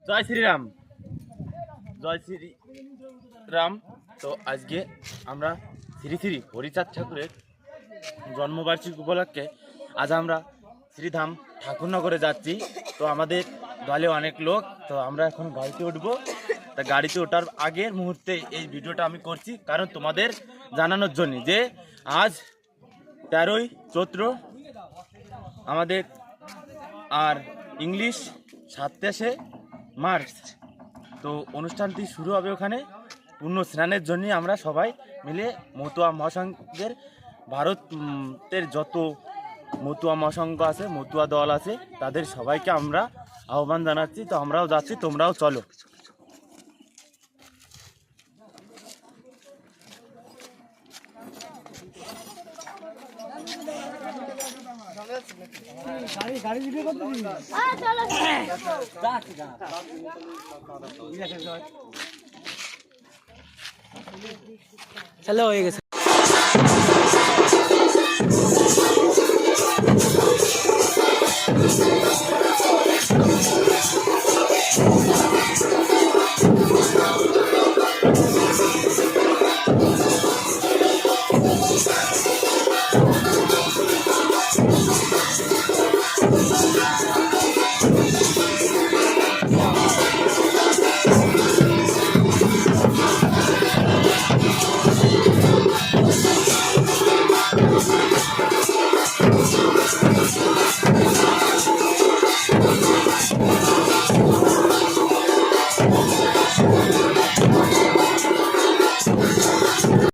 জয় শ্রীরাম, জয় শ্রীরাম। তো আজকে আমরা শ্রী শ্রী হরিচাঁদ ঠাকুরের জন্মবার্ষিকী উপলক্ষে আজ আমরা শ্রীধাম ঠাকুরনগরে যাচ্ছি। তো আমাদের দলে অনেক লোক, তো আমরা এখন গাড়িতে উঠবো। তা গাড়িতে ওঠার আগের মুহূর্তে এই ভিডিওটা আমি করছি কারণ তোমাদের জানানোর জন্য যে আজ 13ই চৈত্র আমাদের, আর ইংলিশ 27শে মার্চ। তো অনুষ্ঠানটি শুরু হবে ওখানে পূর্ণ স্নানের জন্য। আমরা সবাই মিলে মতুয়া মহাসংঘের, ভারতের যত মতুয়া মহাসংঘ আছে, মতুয়া দল আছে, তাদের সবাইকে আমরা আহ্বান জানাচ্ছি। তো আমরাও যাচ্ছি, তোমরাও চলো। চলো হয়ে গেছে।